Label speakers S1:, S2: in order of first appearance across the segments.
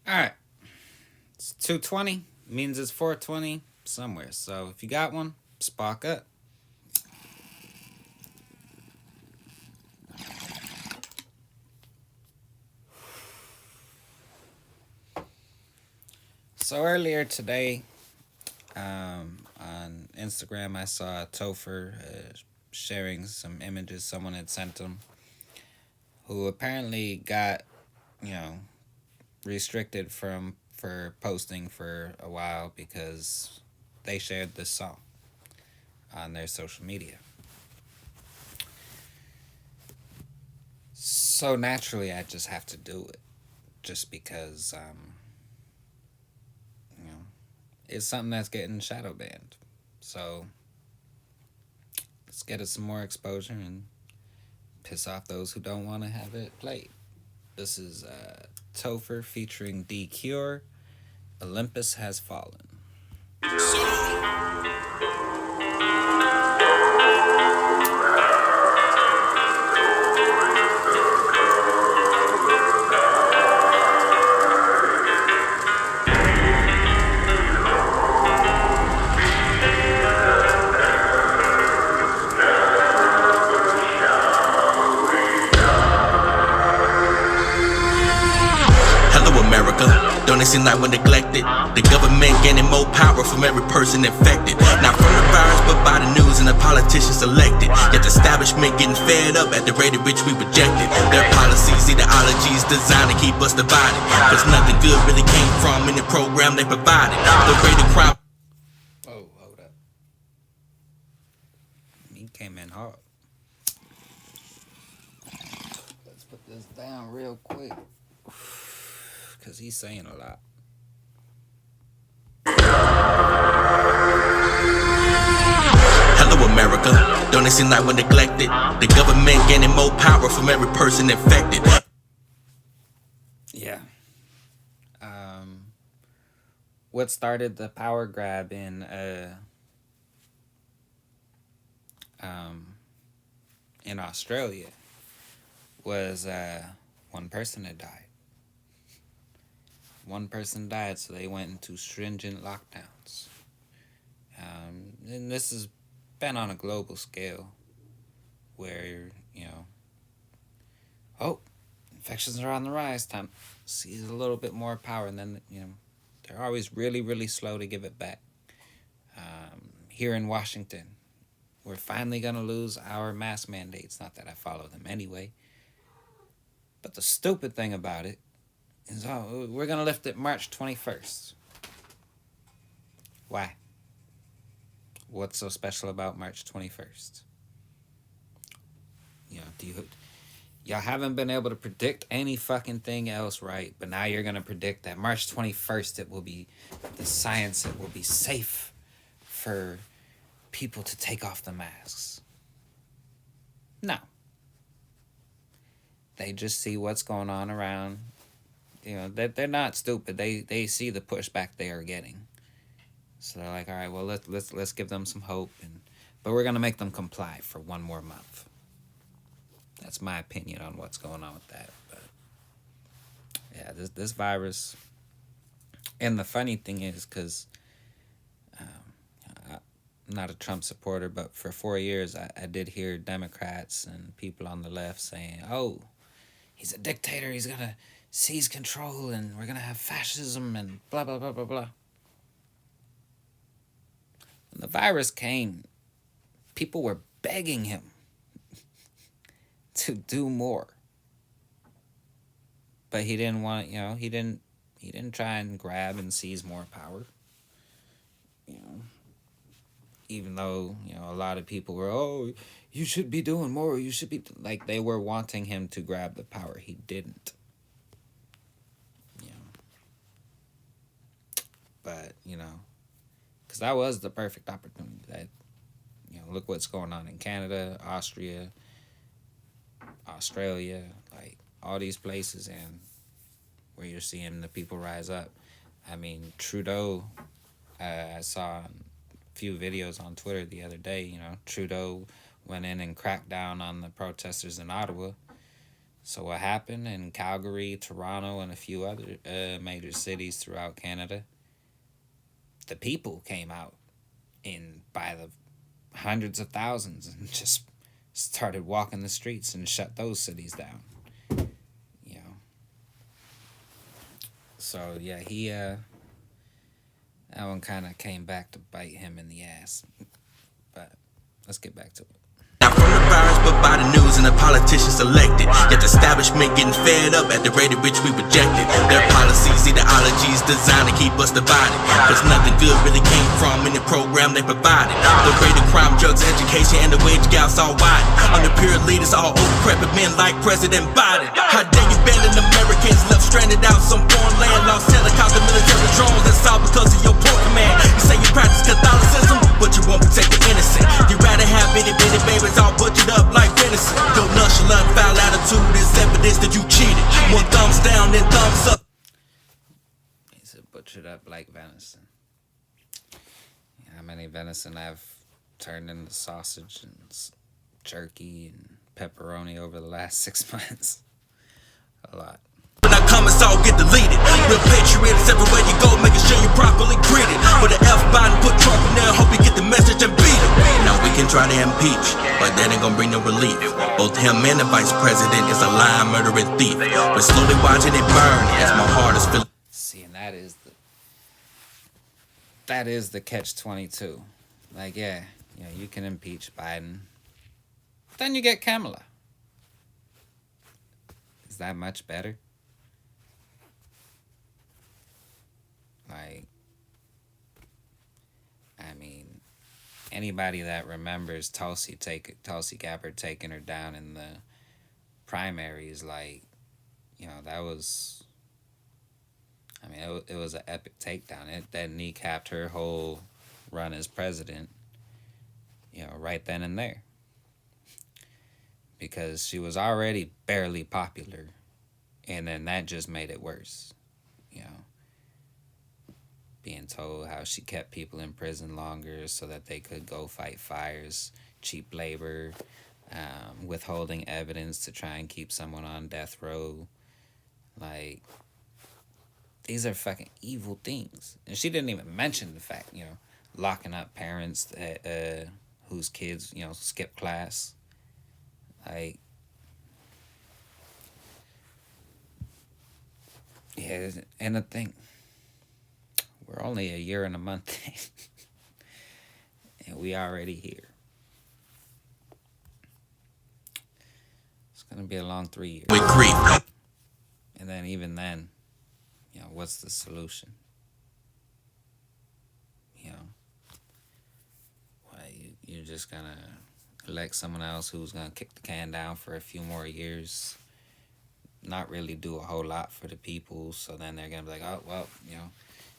S1: All right, it's 2:20. Means it's 4:20 somewhere. So if you got one, spark up. So earlier today, on Instagram, I saw Topher sharing some images someone had sent him, who apparently got, you know, restricted from for posting for a while because they shared this song on their social media. So naturally, I just have to do it, just because you know it's something that's getting shadow banned. So let's get it some more exposure and piss off those who don't want to have it played. This is Topher featuring D.Cure. Olympus has fallen.
S2: Hello, America. Don't it seem like we're neglected? The government gaining more power from every person infected. Not from the virus, but by the news and the politicians elected. Yet the establishment getting fed up at the rate at which we rejected. Their policies, ideologies designed to keep us divided. Cause nothing good really came from any program they provided. The rate of crime.
S1: Oh, hold up. He came in hard. Let's put this down real quick. Because he's saying a lot.
S2: Hello, America. Don't it seem like we're neglected? The government gaining more power from every person infected.
S1: Yeah. What started the power grab um, in Australia was one person had died. One person died, so they went into stringent lockdowns. And this has been on a global scale where, oh, infections are on the rise. Time seize a little bit more power, and then, they're always really, really slow to give it back. Here in Washington, we're finally going to lose our mask mandates. Not that I follow them anyway. But the stupid thing about it is, oh, we're going to lift it March 21st. Why? What's so special about March 21st? Y'all haven't been able to predict any fucking thing else right, but now you're going to predict that March 21st the science, it will be safe for people to take off the masks. No. They just see what's going on around. They're not stupid. They see the pushback they are getting. So they're like, all right, well, let's give them some hope, but we're going to make them comply for one more month. That's my opinion on what's going on with that. But yeah, this virus. And the funny thing is, because I'm not a Trump supporter, but for 4 years, I did hear Democrats and people on the left saying, oh, he's a dictator, he's going to seize control, and we're going to have fascism, and blah, blah, blah, blah, blah. When the virus came, people were begging him to do more. But he didn't want, he didn't try and grab and seize more power. Even though, a lot of people were, oh, you should be doing more, you should be, like, they were wanting him to grab the power. He didn't. But, because that was the perfect opportunity. That, look what's going on in Canada, Austria, Australia, like all these places, and where you're seeing the people rise up. I mean, Trudeau, I saw a few videos on Twitter the other day. Trudeau went in and cracked down on the protesters in Ottawa. So what happened in Calgary, Toronto, and a few other major cities throughout Canada? The people came out in by the hundreds of thousands and just started walking the streets and shut those cities down. You know. So yeah, that one kind of came back to bite him in the ass. But let's get back to it.
S2: Not from the virus, but by the news and the politicians elected. Yet the establishment getting fed up at the rate at which we rejected. Their policies, ideologies designed to keep us divided. Cause nothing good really came from any program they provided. The rate of crime, drugs, education, and the wage gaps all wide. Under pure leaders, all decrepit men like President Biden. How dare you abandon Americans left stranded out some foreign land? Lost helicopter, military drones, that's all because of your poor command. You say you practice Catholicism, but you won't protect the innocent. You'd rather have bitty babies all butchered up like venison. Your nonchalant, foul attitude is evidence that you cheated. One thumbs down, then thumbs up.
S1: He said butchered up like venison. How many venison I've turned into sausage and jerky and pepperoni over the last 6 months? A lot.
S2: When I come, it's all get deleted. Real patriots everywhere you go, making sure you're properly greeted. With the F Biden, put Trump in there, hope you get the message and beat him. Now we can try to impeach, but that ain't gonna bring no relief. Both him and the vice president is a lying, murdering thief. We're slowly watching it burn as my heart is feeling.
S1: See, and that is the catch-22. Like, yeah, you can impeach Biden. Then you get Kamala. Is that much better? Like, I mean, anybody that remembers Tulsi Gabbard taking her down in the primaries, like, that was, I mean, it was an epic takedown. That kneecapped her whole run as president, right then and there. Because she was already barely popular, and then that just made it worse, being told how she kept people in prison longer so that they could go fight fires, cheap labor, withholding evidence to try and keep someone on death row. Like, these are fucking evil things. And she didn't even mention the fact, locking up parents whose kids, skip class. Like, yeah, and the thing, we're only a year and a month in, and we already here. It's gonna be a long 3 years.
S2: With grief.
S1: And then even then, what's the solution? You're just gonna elect someone else who's gonna kick the can down for a few more years, not really do a whole lot for the people. So then they're gonna be like, oh well,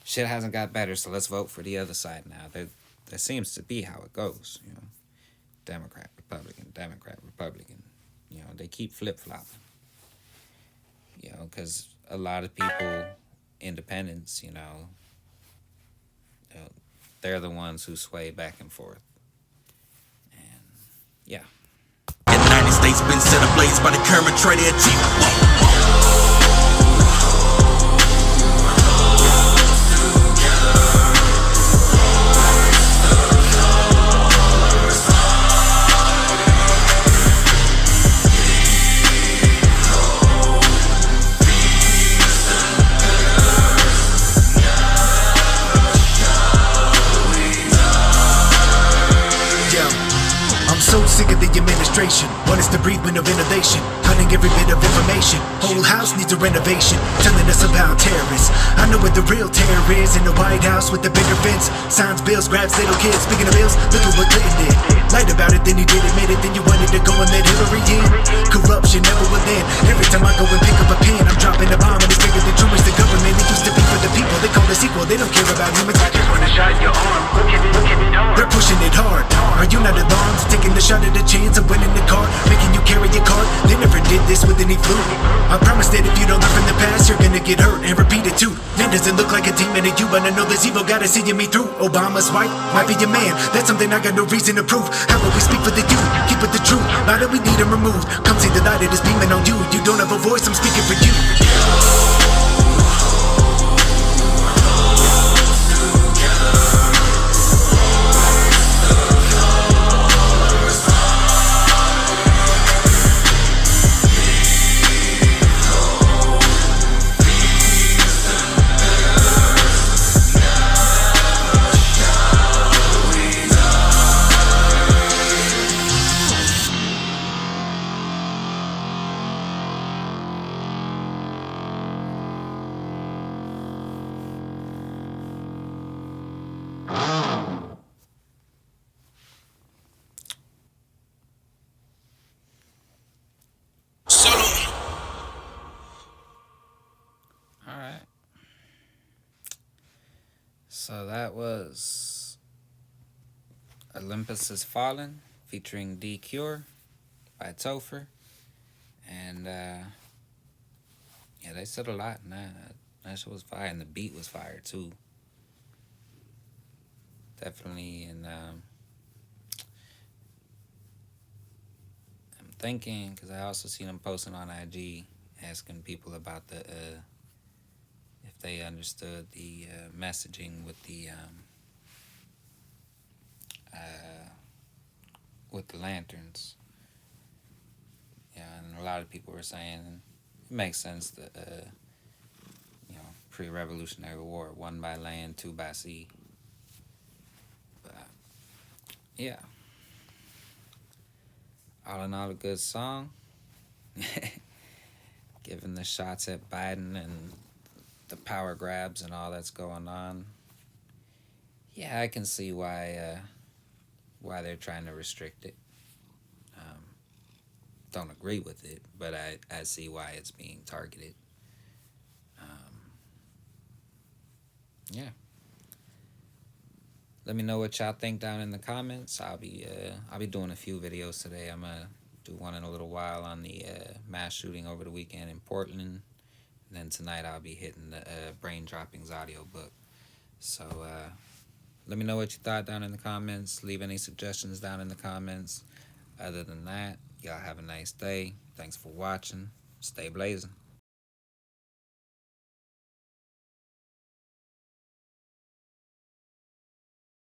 S1: shit hasn't got better, so let's vote for the other side now. That seems to be how it goes. Democrat, Republican, Democrat, Republican. They keep flip flopping. Because a lot of people, independents, they're the ones who sway back and forth. Yeah.
S2: The United States been set ablaze by the current trade chief.
S3: Sick of the administration, want us to breathe wind of innovation, hunting every bit of information. Whole house needs a renovation, telling us about terrorists. I know what the real terror is, in the White House with the bigger fence. Signs bills, grabs little kids. Speaking of bills, look at what Clinton did. Lied about it, then he did admit it, then you wanted to go and let Hillary in. Corruption never will end. Every time I go and pick up a pen, I'm dropping a bomb and it's bigger than too much. The government, it used to be for the people. They call us equal, they don't care about humans. I just wanna shot your arm. Look at it hard. They're pushing it hard. Are you not alarmed? Taking the shot at a chance of winning the car, making you carry your card. They never did this with any flu. I promise that if you don't learn from the past, you're gonna get hurt and repeat it too. Man doesn't look like a demon to you, but I know there's evil, gotta see me through. Obama's wife might be your man, that's something I got no reason to prove. How about we speak for the youth, keep it the truth. Now that we need them removed, come see the light that is beaming on you. You don't have a voice, I'm speaking for you.
S1: All right. So that was Olympus Has Fallen featuring D.Cure by Topher. And yeah, they said a lot in that. That shit was fire, and the beat was fire too. Definitely, and I'm thinking, because I also seen them posting on IG asking people about the if they understood the messaging with the lanterns. Yeah, and a lot of people were saying it makes sense that pre-Revolutionary War, 1 by land, 2 by sea. But yeah, all in all, a good song. Given the shots at Biden and the power grabs and all that's going on, yeah, I can see why they're trying to restrict it. Don't agree with it, but I see why it's being targeted. Yeah. Let me know what y'all think down in the comments. I'll be doing a few videos today. I'm gonna do one in a little while on the mass shooting over the weekend in Portland, and then tonight I'll be hitting the Brain Droppings audiobook. So let me know what you thought down in the comments. Leave any suggestions down in the comments. Other than that, y'all have a nice day. Thanks for watching. Stay blazing.